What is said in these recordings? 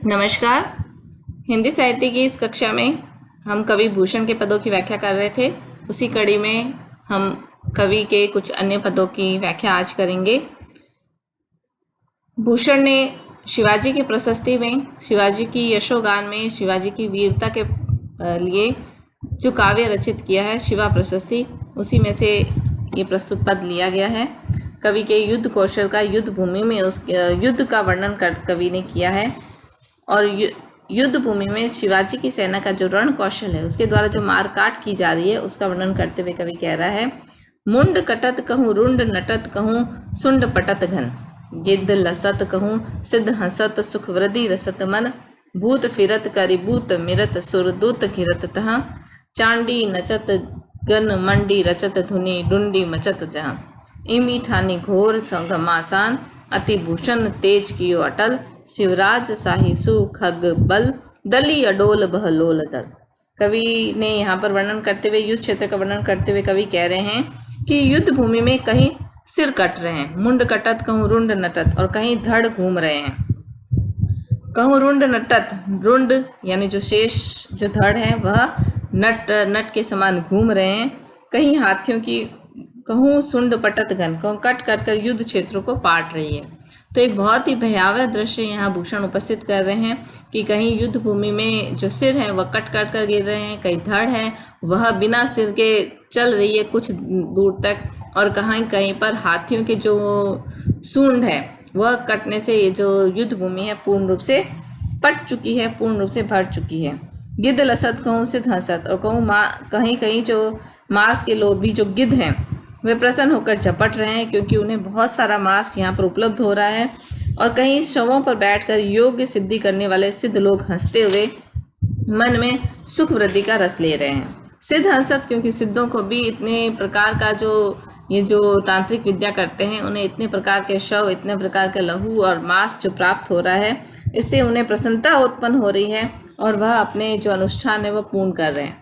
नमस्कार। हिंदी साहित्य की इस कक्षा में हम कवि भूषण के पदों की व्याख्या कर रहे थे। उसी कड़ी में हम कवि के कुछ अन्य पदों की व्याख्या आज करेंगे। भूषण ने शिवाजी की प्रशस्ति में, शिवाजी की यशोगान में, शिवाजी की वीरता के लिए जो काव्य रचित किया है शिवा प्रशस्ति, उसी में से ये प्रस्तुत पद लिया गया है। कवि के युद्ध कौशल का, युद्ध भूमि में उस युद्ध का वर्णन कवि ने किया है और युद्ध भूमि में शिवाजी की सेना का जो रण कौशल है, उसके द्वारा जो मारकाट की जा रही है, उसका वर्णन करते हुए कवि कह रहा है, मुंड कटत कहूँ रुंड नटत कहूँ सुंड पटत घन, गिद्ध लसत कहूँ सिद्ध हंसत सुख वृद्धि रसत मन, भूत फिरत करिबूत मिरत सुरदूत घिरत तह, चांडी नचत गन मंडी रचत धुनि डुंडी मचत जहाँ, इमी ठानी घोर घमासान अति भूषण तेज कियो अटल, शिवराज साहि सु खग बल दली अडोल बहलोल दल। कवि ने यहाँ पर वर्णन करते हुए, युद्ध क्षेत्र का वर्णन करते हुए कवि कह रहे हैं कि युद्ध भूमि में कहीं सिर कट रहे हैं, मुंड कटत कहूँ रुंड नटत, और कहीं धड़ घूम रहे हैं। कहूँ रुंड नटत, रुंड यानी जो शेष जो धड़ है वह नट के समान घूम रहे हैं। कहीं हाथियों की, कहूँ सुंड पटत घन, कहूँ कट कट कर युद्ध क्षेत्रों को पाट रही है। तो एक बहुत ही भयावह दृश्य यहाँ भूषण उपस्थित कर रहे हैं कि कहीं युद्ध भूमि में जो सिर है वह कट कट कर गिर रहे हैं, कहीं धड़ है वह बिना सिर के चल रही है कुछ दूर तक, और कहीं कहीं पर हाथियों के जो सूंड है वह कटने से ये जो युद्ध भूमि है पूर्ण रूप से पट चुकी है, पूर्ण रूप से भर चुकी है। गिद्ध लसत कहूँ सिद्ध हंसत, और कहूँ कहीं कहीं जो मांस के लोभी जो गिद्ध हैं वे प्रसन्न होकर झपट रहे हैं, क्योंकि उन्हें बहुत सारा मांस यहाँ पर उपलब्ध हो रहा है। और कहीं शवों पर बैठकर योग्य सिद्धि करने वाले सिद्ध लोग हंसते हुए मन में सुख वृद्धि का रस ले रहे हैं। सिद्ध हंसत, क्योंकि सिद्धों को भी इतने प्रकार का ये जो तांत्रिक विद्या करते हैं, उन्हें इतने प्रकार के शव, इतने प्रकार के लहू और मांस जो प्राप्त हो रहा है, इससे उन्हें प्रसन्नता उत्पन्न हो रही है और वह अपने जो अनुष्ठान है वह पूर्ण कर रहे हैं।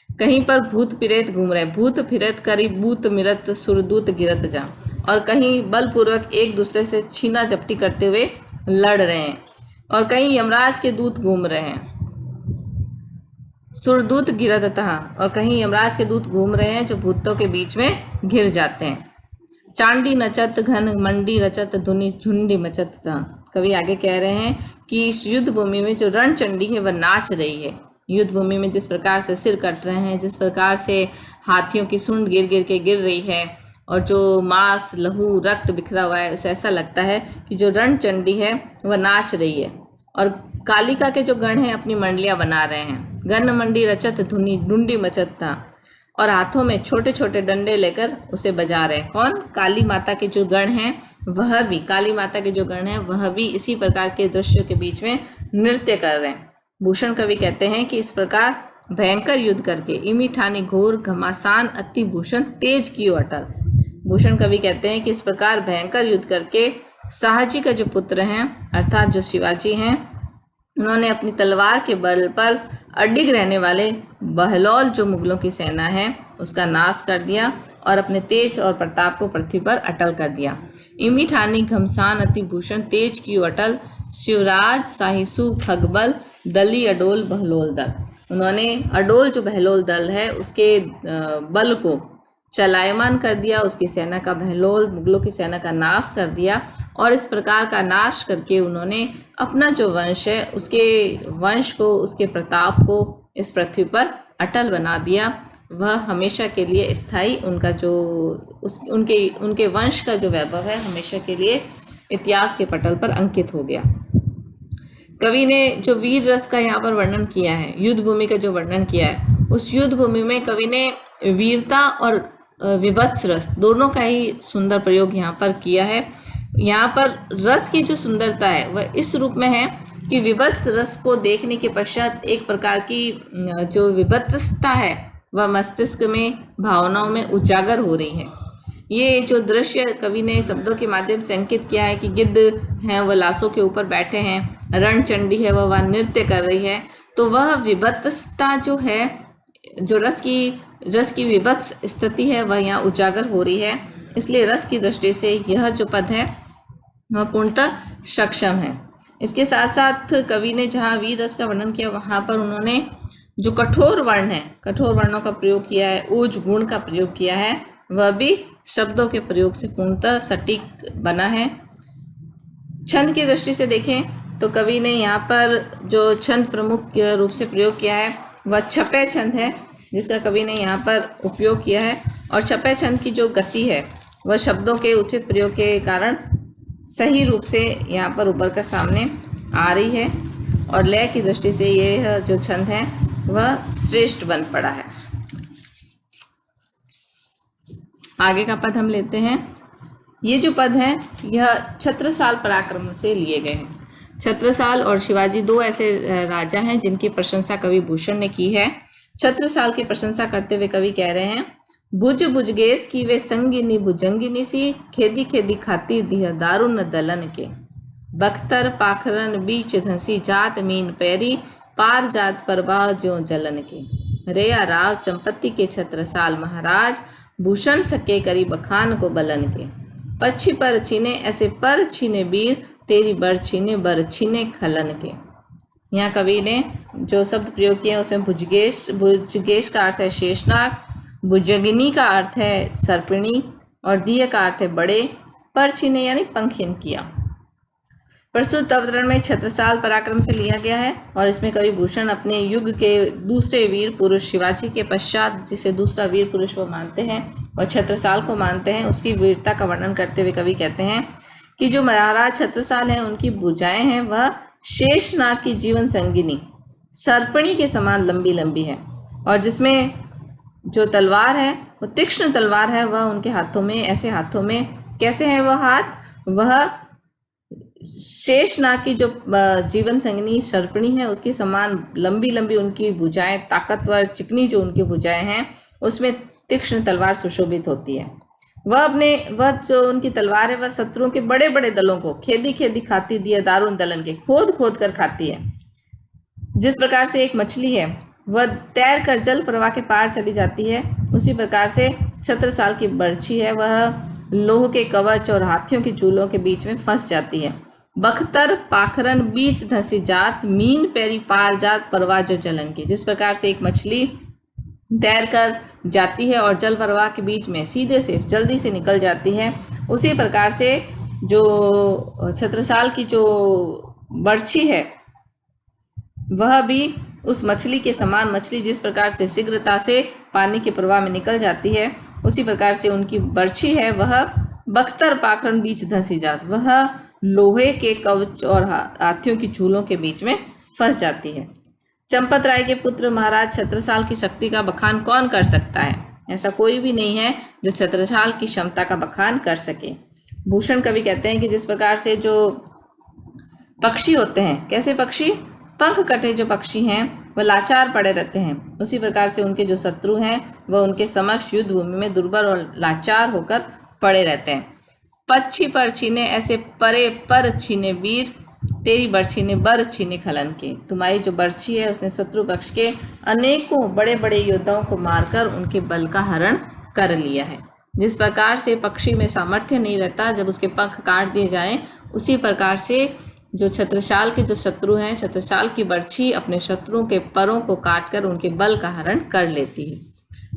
कहीं पर भूत प्रेत घूम रहे, भूत फिरत करी बूत मिरत सुरदूत गिरत जा, और कहीं बलपूर्वक एक दूसरे से छीना झपटी करते हुए लड़ रहे हैं, और कहीं यमराज के दूत घूम रहे हैं, सुरदूत गिरत तहा, और कहीं यमराज के दूत घूम रहे हैं जो भूतों के बीच में घिर जाते हैं। चांडी नचत घन मंडी रचत धुनि झुंडी मचत तहा। कवि आगे कह रहे हैं कि इस युद्ध भूमि में जो रण चंडी है वह नाच रही है। युद्ध भूमि में जिस प्रकार से सिर कट रहे हैं, जिस प्रकार से हाथियों की सूंड गिर गिर के गिर रही है, और जो मांस लहू रक्त बिखरा हुआ है, उसे ऐसा लगता है कि जो रण चंडी है वह नाच रही है। और कालिका के जो गण हैं अपनी मंडलियां बना रहे हैं, गन मंडी रचत धुनी डुंडी मचत था, और हाथों में छोटे छोटे डंडे लेकर उसे बजा रहे हैं। कौन? काली माता के जो गण हैं वह भी, काली माता के जो गण हैं वह भी इसी प्रकार के दृश्यों के बीच में नृत्य कर रहे हैं। भूषण कवि कहते हैं कि इस प्रकार भयंकर युद्ध करके इमी ठानी घोर घमासान अति भूषण तेज कियो अटल। भूषण कवि कहते हैं कि इस प्रकार भयंकर युद्ध करके शाहजी का जो पुत्र हैं, अर्थात जो शिवाजी हैं, उन्होंने अपनी तलवार के बल पर अडिग रहने वाले बहलोल जो मुगलों की सेना है उसका नाश कर दिया और अपने तेज और प्रताप को पृथ्वी पर अटल कर दिया। इमी ठानी घमसान अति भूषण तेज कियो अटल, शिवराज साहिसु खगबल दली अडोल बहलोल दल। उन्होंने अडोल जो बहलोल दल है उसके बल को चलायमान कर दिया, उसकी सेना का, बहलोल मुगलों की सेना का नाश कर दिया, और इस प्रकार का नाश करके उन्होंने अपना जो वंश है उसके वंश को, उसके प्रताप को इस पृथ्वी पर अटल बना दिया। वह हमेशा के लिए स्थायी, उनका जो उनके वंश का जो वैभव है हमेशा के लिए इतिहास के पटल पर अंकित हो गया। कवि ने जो वीर रस का यहाँ पर वर्णन किया है, युद्ध भूमि का जो वर्णन किया है, उस युद्ध भूमि में कवि ने वीरता और विभत्स रस दोनों का ही सुंदर प्रयोग यहाँ पर किया है। यहाँ पर रस की जो सुंदरता है वह इस रूप में है कि विभत्स रस को देखने के पश्चात एक प्रकार की जो विभत्सता है वह मस्तिष्क में, भावनाओं में उजागर हो रही है। ये जो दृश्य कवि ने शब्दों के माध्यम से अंकित किया है कि गिद्ध हैं वह लाशों के ऊपर बैठे हैं, रण चंडी है वह वहाँ नृत्य कर रही है, तो वह विभत्सता जो है, जो रस की विभत्स स्थिति है वह यहाँ उजागर हो रही है। इसलिए रस की दृष्टि से यह जो पद है वह पूर्णतः सक्षम है। इसके साथ साथ कवि ने जहाँ वीर रस का वर्णन किया वहाँ पर उन्होंने जो कठोर वर्ण है, कठोर वर्णों का प्रयोग किया है, ऊज गुण का प्रयोग किया है, वह भी शब्दों के प्रयोग से पूर्णतः सटीक बना है। छंद की दृष्टि से देखें तो कवि ने यहाँ पर जो छंद प्रमुख रूप से प्रयोग किया है वह छपे छंद है, जिसका कवि ने यहाँ पर उपयोग किया है। और छपे छंद की जो गति है वह शब्दों के उचित प्रयोग के कारण सही रूप से यहाँ पर उभर कर सामने आ रही है, और लय की दृष्टि से यह जो छंद है वह श्रेष्ठ बन पड़ा है। आगे का पद हम लेते हैं। ये जो पद है यह छत्रसाल पराक्रम से लिए गए हैं। छत्रसाल और शिवाजी दो ऐसे राजा हैं जिनकी प्रशंसा कवि भूषण ने की है। छत्रसाल की प्रशंसा करते हुए कवि कह रहे हैं, भुज भुजगेश की वे संगिनी भुजंगिनी सी, खेदी खेदी खाती दिह दारुन दलन के, बख्तर पाखरन बीच धंसी जात मीन पैरी, पार जात परवाह जो जलन के, रेया राव चंपत्ति के छत्रसाल महाराज, भूषण सके करी बखान को बलन के, पक्षी पर छीने ऐसे पर छीने वीर, तेरी बर छीने बर छीने खलन के। यहाँ कवि ने जो शब्द प्रयोग किए उसमें भुजगेश का अर्थ है शेषनाग, भुजंगिनी का अर्थ है सर्पिणी, और दिय का अर्थ है बड़े, पर छीने यानी पंखहीन किया। प्रस्तुत अवतरण में छत्रसाल पराक्रम से लिया गया है, और इसमें कवि भूषण अपने युग के दूसरे वीर पुरुष शिवाजी के पश्चात जिसे दूसरा वीर पुरुष वो मानते हैं और छत्रसाल को मानते हैं, उसकी वीरता का वर्णन करते हुए कवि कहते हैं कि जो महाराज छत्रसाल हैं उनकी भुजाएं हैं वह शेषनाग की जीवन संगिनी सर्पिणी के समान लंबी लंबी है, और जिसमें जो तलवार है वो तीक्ष्ण तलवार है, वह उनके हाथों में ऐसे हाथों में कैसे है वह हाथ, वह शेषनाग की जो जीवन संगिनी सर्पिणी है उसके समान लंबी लंबी उनकी भुजाएं, ताकतवर चिकनी जो उनकी भुजाएं हैं उसमें तीक्ष्ण तलवार सुशोभित होती है। वह जो उनकी तलवार है वह शत्रुओं के बड़े बड़े दलों को खेदी खेदी खाती दिया दारुण दलन के, खोद खोद कर खाती है। जिस प्रकार से एक मछली है वह तैर कर जल प्रवाह के पार चली जाती है, उसी प्रकार से छत्रसाल की बर्छी है वह लोह के कवच और हाथियों की चूलों के बीच में फंस जाती है। बख्तर पाखरन बीच धसी जात, मीन पैरी पार जात परवाह जो जलन की। जिस प्रकार से एक मछली तैर कर जाती है और जल प्रवाह के बीच में सीधे से जल्दी से निकल जाती है, उसी प्रकार से जो छत्रसाल की जो बर्छी है वह भी उस मछली के समान, मछली जिस प्रकार से शीघ्रता से पानी के प्रवाह में निकल जाती है उसी प्रकार से उनकी बर्छी है वह बख्तर पाखरन बीच धंसी जात, वह लोहे के कवच और हाथियों की चूलों के बीच में फंस जाती है। चंपत राय के पुत्र महाराज छत्रसाल की शक्ति का बखान कौन कर सकता है? ऐसा कोई भी नहीं है जो छत्रसाल की क्षमता का बखान कर सके। भूषण कवि कहते हैं कि जिस प्रकार से जो पक्षी होते हैं, कैसे पक्षी, पंख कटे जो पक्षी हैं वह लाचार पड़े रहते हैं, उसी प्रकार से उनके जो शत्रु हैं वह उनके समक्ष युद्ध भूमि में दुर्बल और लाचार होकर पड़े रहते हैं। पक्षी पर छीने ऐसे परे पर छीने वीर, तेरी बर्छी ने बर छीने खलन के। तुम्हारी जो बर्छी है उसने शत्रु पक्ष के अनेकों बड़े बड़े योद्धाओं को मारकर उनके बल का हरण कर लिया है। जिस प्रकार से पक्षी में सामर्थ्य नहीं रहता जब उसके पंख काट दिए जाएं, उसी प्रकार से जो छत्रसाल के जो शत्रु हैं, छत्रसाल की बर्छी अपने शत्रुओं के परों को काटकर उनके बल का हरण कर लेती है।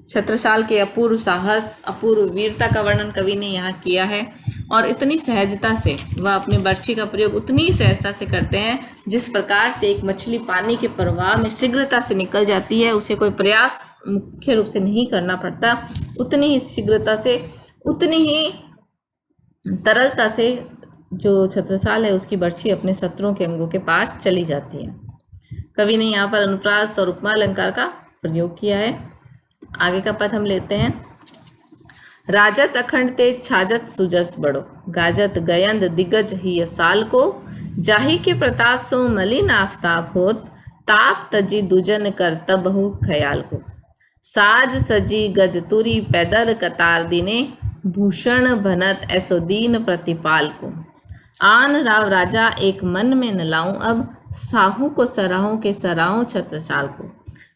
छत्रसाल के अपूर्व साहस, अपूर्व वीरता का वर्णन कवि ने यहाँ किया है, और इतनी सहजता से वह अपनी बर्छी का प्रयोग उतनी सहजता से करते हैं जिस प्रकार से एक मछली पानी के प्रवाह में शीघ्रता से निकल जाती है, उसे कोई प्रयास मुख्य रूप से नहीं करना पड़ता, उतनी ही शीघ्रता से, उतनी ही तरलता से जो छत्रसाल है उसकी बर्छी अपने शत्रुओं के अंगों के पार चली जाती है। कवि ने यहाँ पर अनुप्रास और उपमा अलंकार का प्रयोग किया है। आगे का पद हम लेते हैं। राजत अखंड ते छाजत सुजस बड़ो, गाजत गयंद दिग्गज ही साल को, जाही के प्रताप सो मलिन आफताब होत, ताप तजी दुजन कर तबहु ख्याल को, साज सजी गज तुरी पैदल कतार दिने, भूषण भनत ऐसो दीन प्रतिपाल को, आन राव राजा एक मन में न लाऊं अब, साहू को सराहों के सराहों छत्रसाल को।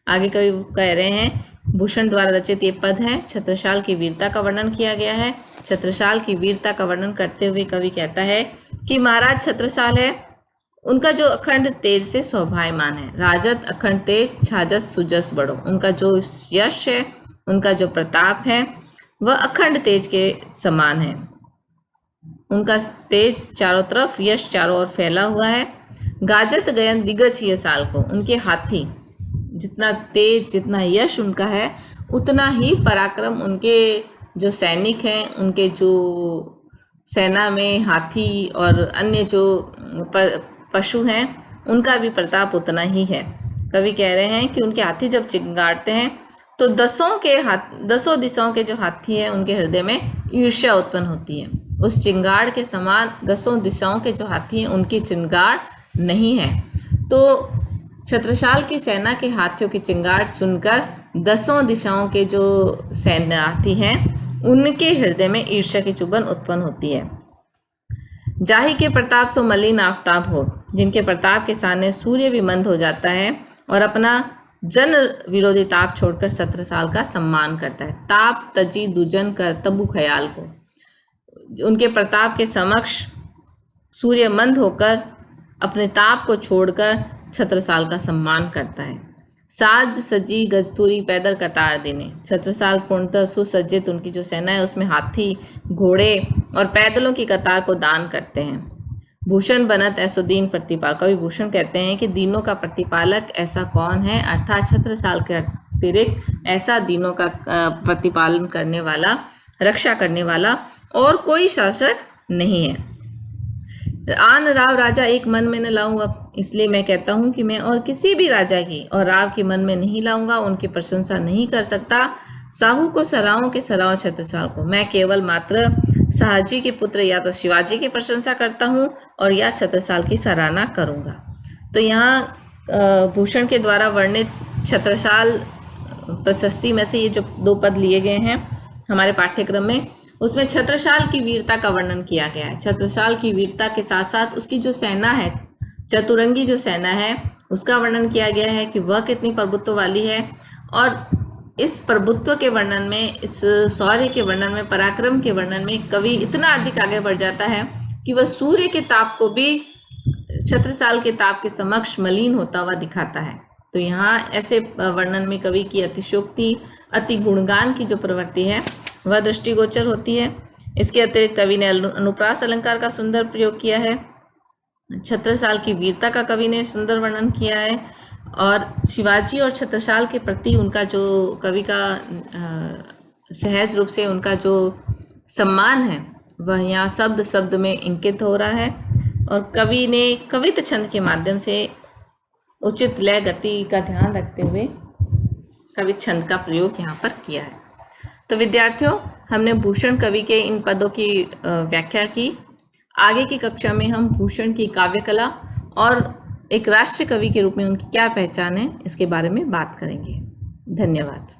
आगे कवि कह रहे हैं, भूषण द्वारा रचित ये पद है, छत्रसाल की वीरता का वर्णन किया गया है। छत्रसाल की वीरता का वर्णन करते हुए कवि कहता है कि महाराज छत्रसाल है उनका जो अखंड तेज से शोभायमान है। राजत अखंड तेज, छाजत सुजस बड़ो। उनका जो यश है, उनका जो प्रताप है, वह अखंड तेज के समान है। उनका तेज चारों तरफ, यश चारों ओर फैला हुआ है। गाजत गयन दिग्गज ये साल को। उनके हाथी, जितना तेज, जितना यश उनका है, उतना ही पराक्रम उनके जो सैनिक हैं, उनके जो सेना में हाथी और अन्य जो पशु हैं, उनका भी प्रताप उतना ही है। कवि कह रहे हैं कि उनके हाथी जब चिंगारते हैं तो दसों दिशाओं के जो हाथी हैं, उनके हृदय में ईर्ष्या उत्पन्न होती है। उस चिंगार के समान दसों दिशाओं के जो हाथी हैं, उनकी चिंगार नहीं है। तो छत्रसाल की सेना के हाथियों की चिंगार सुनकर दसों दिशाओं के जो सेनार्थी हैं, उनके हृदय में ईर्ष्या की चुभन उत्पन्न होती है। जाहि के प्रताप सो मलिन आफ्ताब हो। जिनके प्रताप के सामने सूर्य भी मंद हो जाता है और अपना जन विरोधी ताप छोड़कर छत्रसाल का सम्मान करता है। ताप तजी दुजन कर तबु ख्याल को। उनके प्रताप के समक्ष सूर्य मंद होकर अपने ताप को छोड़कर छत्रसाल का सम्मान करता है। साज सजी गजतूरी पैदल कतार देने। छत्रसाल पूर्णतः सुसज्जित उनकी जो सेना है, उसमें हाथी, घोड़े और पैदलों की कतार को दान करते हैं। भूषण बनत ऐसो दीन प्रतिपाल। कवि भूषण कहते हैं कि दीनों का प्रतिपालक ऐसा कौन है, अर्थात छत्रसाल के अतिरिक्त ऐसा दीनों का प्रतिपालन करने वाला, रक्षा करने वाला और कोई शासक नहीं है। आन राव राजा एक मन में न लाऊं अब, इसलिए मैं कहता हूं कि मैं और किसी भी राजा की और राव की मन में नहीं लाऊंगा, उनकी प्रशंसा नहीं कर सकता। साहू को सराओं के सराओ छत्रसाल को। मैं केवल मात्र शाहजी के पुत्र या तो शिवाजी की प्रशंसा करता हूँ और या छत्रसाल की सराहना करूँगा। तो यहाँ भूषण के द्वारा वर्णित छत्रसाल प्रशस्ति में से ये जो 2 पद लिए गए हैं हमारे पाठ्यक्रम में, उसमें छत्रसाल की वीरता का वर्णन किया गया है। छत्रसाल की वीरता के साथ साथ उसकी जो सेना है, चतुरंगी जो सेना है, उसका वर्णन किया गया है कि वह कितनी प्रभुत्व वाली है। और इस प्रभुत्व के वर्णन में, इस शौर्य के वर्णन में, पराक्रम के वर्णन में कवि इतना अधिक आगे बढ़ जाता है कि वह सूर्य के ताप को भी छत्रसाल के ताप के समक्ष मलिन होता हुआ दिखाता है। तो यहाँ ऐसे वर्णन में कवि की अतिशयोक्ति, अति गुणगान की जो प्रवृत्ति है, वह दृष्टिगोचर होती है। इसके अतिरिक्त कवि ने अनुप्रास अलंकार का सुंदर प्रयोग किया है। छत्रसाल की वीरता का कवि ने सुंदर वर्णन किया है और शिवाजी और छत्रसाल के प्रति उनका जो कवि का सहज रूप से उनका जो सम्मान है, वह यहाँ शब्द शब्द में इंकित हो रहा है। और कवि ने कवित्त छंद के माध्यम से उचित लय गति का ध्यान रखते हुए कवित्त छंद का प्रयोग यहाँ पर किया है। तो विद्यार्थियों, हमने भूषण कवि के इन पदों की व्याख्या की। आगे की कक्षा में हम भूषण की काव्य कला और एक राष्ट्रीय कवि के रूप में उनकी क्या पहचान है, इसके बारे में बात करेंगे। धन्यवाद।